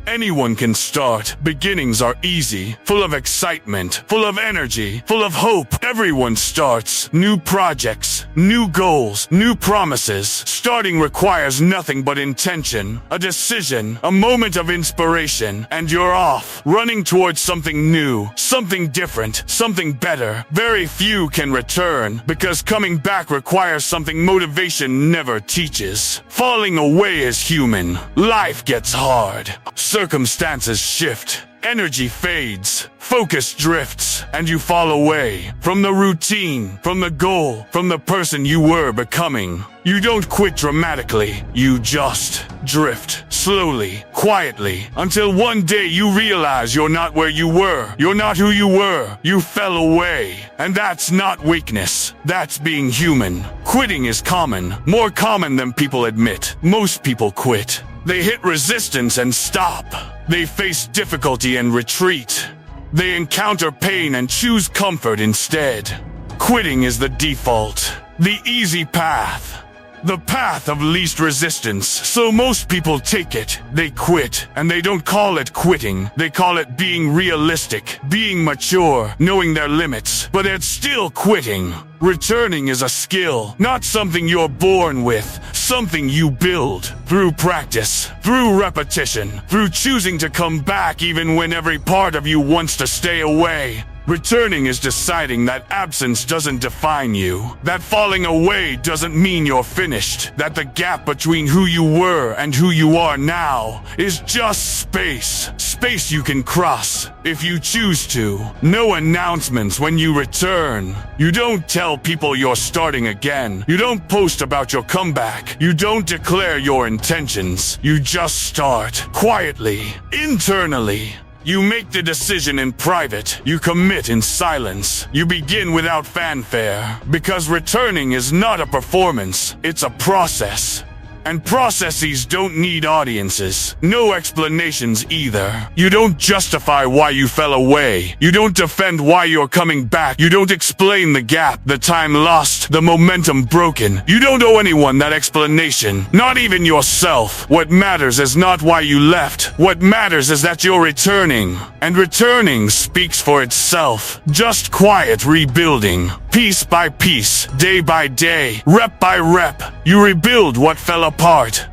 Anyone can start. Beginnings are easy, full of excitement, full of energy, full of hope. Everyone starts. New projects, new goals, new promises. Starting requires nothing but intention, a decision, a moment of inspiration, and you're off, running towards something new, something different, something better. Very few can return, because coming back requires something motivation never teaches. Falling away is human. Life gets hard. Circumstances shift. Energy fades, focus drifts, and you fall away from the routine, from the goal, from the person you were becoming. You don't quit dramatically, you just drift, slowly, quietly, until one day you realize you're not where you were. You're not who you were. You fell away. And that's not weakness. That's being human. Quitting is common, more common than people admit. Most people quit. They hit resistance and stop. They face difficulty and retreat. They encounter pain and choose comfort instead. Quitting is the default, the easy path, the path of least resistance. So most people take it, they quit, and they don't call it quitting. They call it being realistic, being mature, knowing their limits, but it's still quitting. Returning is a skill, not something you're born with, something you build through practice, through repetition, through choosing to come back even when every part of you wants to stay away. Returning is deciding that absence doesn't define you, that falling away doesn't mean you're finished, that the gap between who you were and who you are now is just space. Space you can cross if you choose to. No announcements when you return. You don't tell people you're starting again. You don't post about your comeback. You don't declare your intentions. You just start quietly, internally. You make the decision in private. You commit in silence. You begin without fanfare. Because returning is not a performance, it's a process. And processes don't need audiences. No explanations either. You don't justify why you fell away. You don't defend why you're coming back. You don't explain the gap, the time lost, the momentum broken. You don't owe anyone that explanation. Not even yourself. What matters is not why you left. What matters is that you're returning. And returning speaks for itself. Just quiet rebuilding. Piece by piece, day by day, rep by rep, you rebuild what fell apart.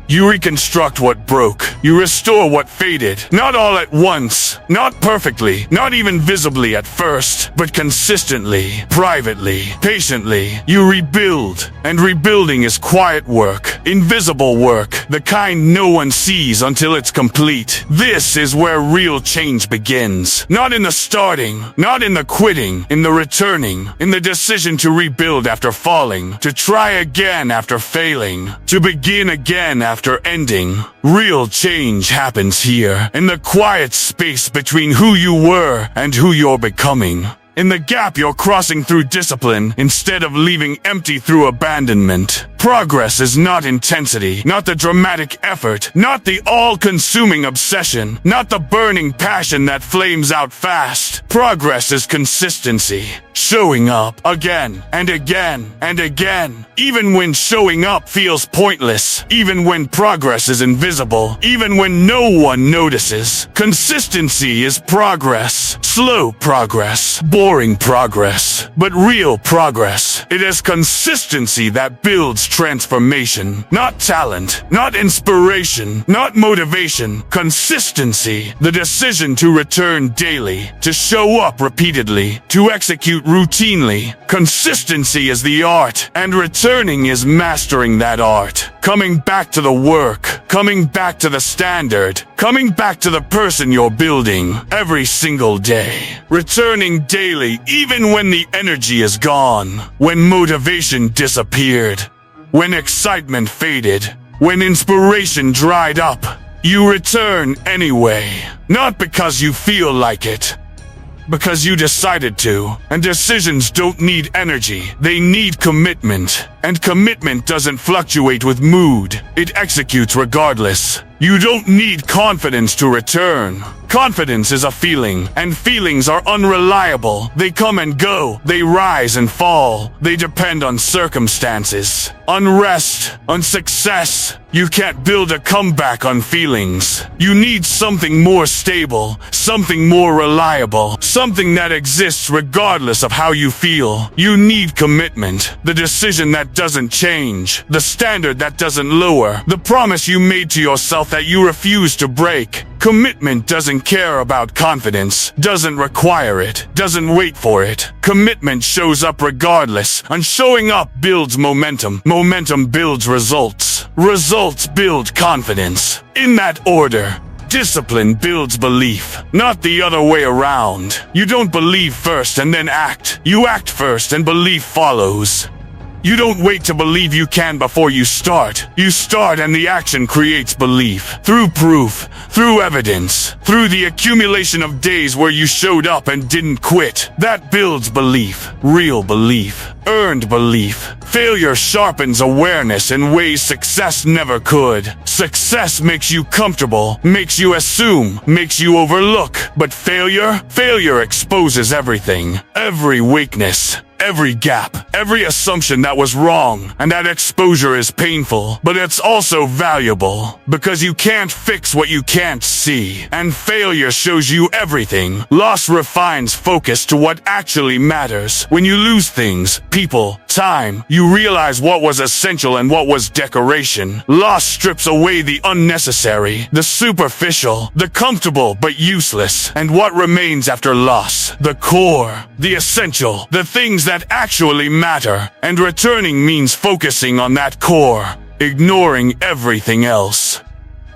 You reconstruct what broke. You restore what faded. Not all at once. Not perfectly. Not even visibly at first. But consistently, privately, patiently. You rebuild. And rebuilding is quiet work. Invisible work. The kind no one sees until it's complete. This is where real change begins. Not in the starting. Not in the quitting. In the returning. In the decision to rebuild after falling. To try again after failing. To begin again after ending. Real change happens here, in the quiet space between who you were and who you're becoming. In the gap you're crossing through discipline instead of leaving empty through abandonment. Progress is not intensity, not the dramatic effort, not the all-consuming obsession, not the burning passion that flames out fast. Progress is consistency, showing up again and again and again, even when showing up feels pointless, even when progress is invisible, even when no one notices. Consistency is progress, slow progress, boring progress, but real progress. It is consistency that builds transformation, not talent, not inspiration, not motivation. Consistency, the decision to return daily, to show up repeatedly, to execute routinely. Consistency is the art, and returning is mastering that art. Coming back to the work, coming back to the standard, coming back to the person you're building every single day. Returning daily, even when the energy is gone, when motivation disappeared, when excitement faded, when inspiration dried up. You return anyway, not because you feel like it, because you decided to. And decisions don't need energy, they need commitment. And commitment doesn't fluctuate with mood, it executes regardless. You don't need confidence to return. Confidence is a feeling, and feelings are unreliable. They come and go. They rise and fall. They depend on circumstances, on rest, on success. You can't build a comeback on feelings. You need something more stable, something more reliable, something that exists regardless of how you feel. You need commitment, the decision that doesn't change, the standard that doesn't lower, the promise you made to yourself that you refuse to break. Commitment doesn't care about confidence, doesn't require it, doesn't wait for it. Commitment shows up regardless, and showing up builds momentum. Momentum builds results. Results build confidence. In that order. Discipline builds belief, not the other way around. You don't believe first and then act. You act first and belief follows. You don't wait to believe you can before you start. You start and the action creates belief. Through proof, through evidence, through the accumulation of days where you showed up and didn't quit. That builds belief. Real belief. Earned belief. Failure sharpens awareness in ways success never could. Success makes you comfortable, makes you assume, makes you overlook. But failure exposes everything. Every weakness. Every gap, every assumption that was wrong, and that exposure is painful, but it's also valuable, because you can't fix what you can't see, and failure shows you everything. Loss refines focus to what actually matters. When you lose things, people, time, you realize what was essential and what was decoration. Loss strips away the unnecessary, the superficial, the comfortable but useless, and what remains after loss? The core, the essential, the things that actually matter, and returning means focusing on that core, ignoring everything else.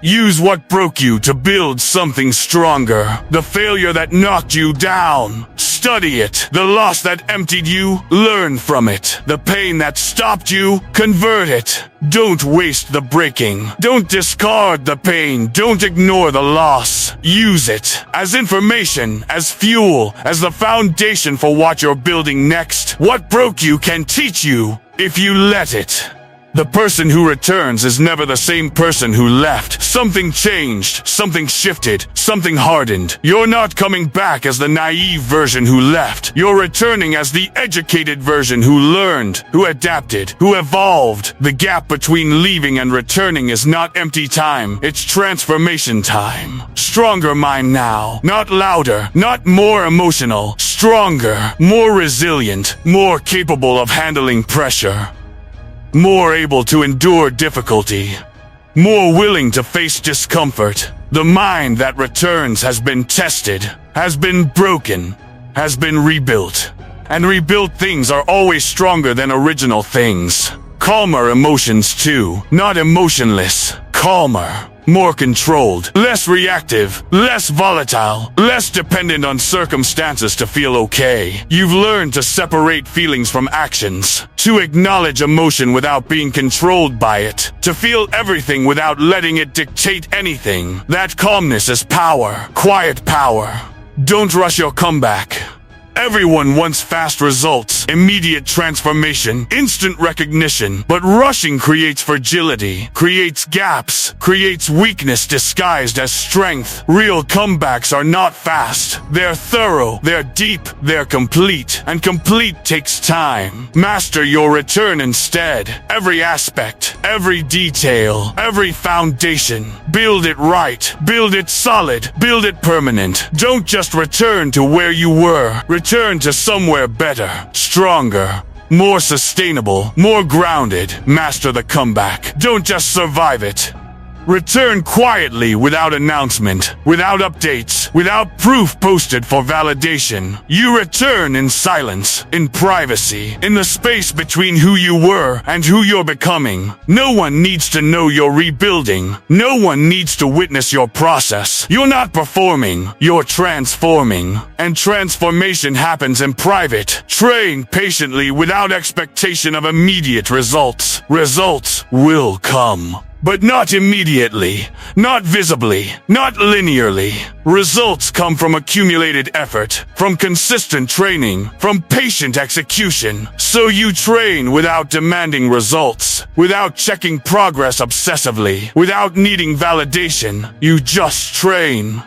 Use what broke you to build something stronger. The failure that knocked you down, study it. The loss that emptied you, learn from it. The pain that stopped you, convert it. Don't waste the breaking. Don't discard the pain. Don't ignore the loss. Use it as information, as fuel, as the foundation for what you're building next. What broke you can teach you if you let it. The person who returns is never the same person who left. Something changed, something shifted, something hardened. You're not coming back as the naive version who left. You're returning as the educated version who learned, who adapted, who evolved. The gap between leaving and returning is not empty time, it's transformation time. Stronger mind now, not louder, not more emotional. Stronger, more resilient, more capable of handling pressure. More able to endure difficulty, more willing to face discomfort. The mind that returns has been tested, has been broken, has been rebuilt. And rebuilt things are always stronger than original things. Calmer emotions too, not emotionless. Calmer. More controlled, less reactive, less volatile, less dependent on circumstances to feel okay. You've learned to separate feelings from actions, to acknowledge emotion without being controlled by it, to feel everything without letting it dictate anything. That calmness is power, quiet power. Don't rush your comeback. Everyone wants fast results, immediate transformation, instant recognition. But rushing creates fragility, creates gaps, creates weakness disguised as strength. Real comebacks are not fast. They're thorough, they're deep, they're complete. And complete takes time. Master your return instead. Every aspect, every detail, every foundation. Build it right, build it solid, build it permanent. Don't just return to where you were. Return to somewhere better, stronger, more sustainable, more grounded. Master the comeback. Don't just survive it. Return quietly without announcement, without updates, without proof posted for validation. You return in silence, in privacy, in the space between who you were and who you're becoming. No one needs to know you're rebuilding. No one needs to witness your process. You're not performing, you're transforming. And transformation happens in private. Train patiently without expectation of immediate results. Results will come. But not immediately, not visibly, not linearly. Results come from accumulated effort, from consistent training, from patient execution. So you train without demanding results, without checking progress obsessively, without needing validation. You just train.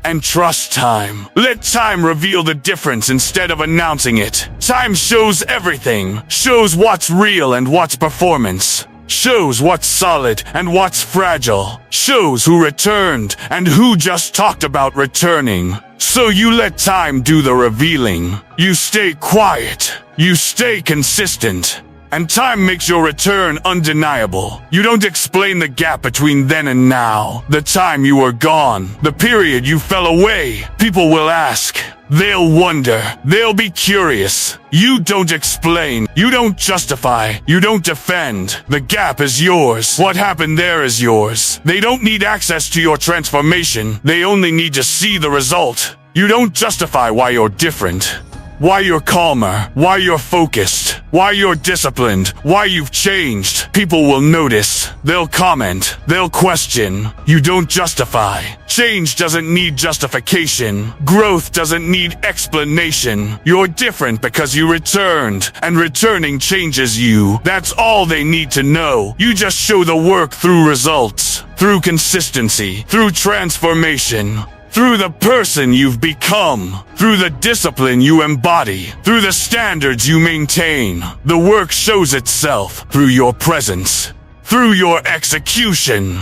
and trust time. Let time reveal the difference instead of announcing it. Time shows everything, shows what's real and what's performance. Shows what's solid and what's fragile. Shows who returned and who just talked about returning. So you let time do the revealing. You stay quiet. You stay consistent. And time makes your return undeniable. You don't explain the gap between then and now. The time you were gone. The period you fell away. People will ask. They'll wonder. They'll be curious. You don't explain. You don't justify. You don't defend. The gap is yours. What happened there is yours. They don't need access to your transformation. They only need to see the result. You don't justify why you're different. Why you're calmer, why you're focused, why you're disciplined, why you've changed. People will notice. They'll comment. They'll question. You don't justify. Change doesn't need justification. Growth doesn't need explanation. You're different because you returned, and returning changes you. That's all they need to know. You just show the work through results, through consistency, through transformation. Through the person you've become, through the discipline you embody, through the standards you maintain. The work shows itself through your presence, through your execution,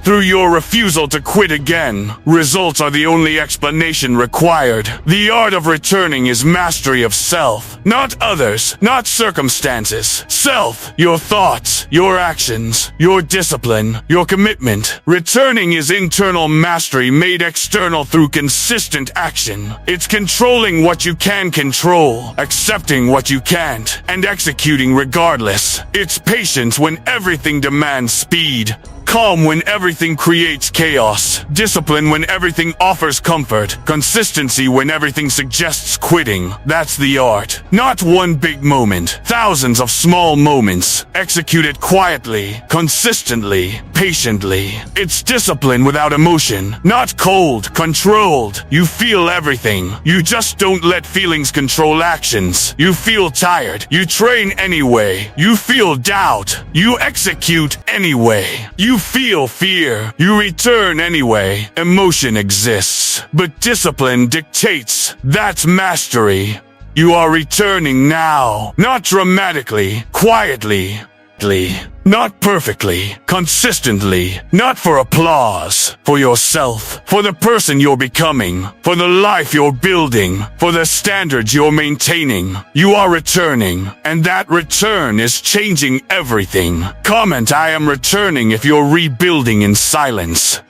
through your refusal to quit again. Results are the only explanation required. The art of returning is mastery of self, not others, not circumstances. Self, your thoughts, your actions, your discipline, your commitment. Returning is internal mastery made external through consistent action. It's controlling what you can control, accepting what you can't, and executing regardless. It's patience when everything demands speed. Calm when everything creates chaos. Discipline when everything offers comfort. Consistency when everything suggests quitting. That's the art. Not one big moment. Thousands of small moments. Executed quietly, consistently, patiently. It's discipline without emotion. Not cold, controlled. You feel everything. You just don't let feelings control actions. You feel tired. You train anyway. You feel doubt. You execute anyway. You feel fear. You return anyway. Emotion exists, but discipline dictates. That's mastery. You are returning now. Not dramatically, quietly, not perfectly, consistently, not for applause, for yourself, for the person you're becoming, for the life you're building, for the standards you're maintaining. You are returning, and that return is changing everything. Comment "I am returning" if you're rebuilding in silence.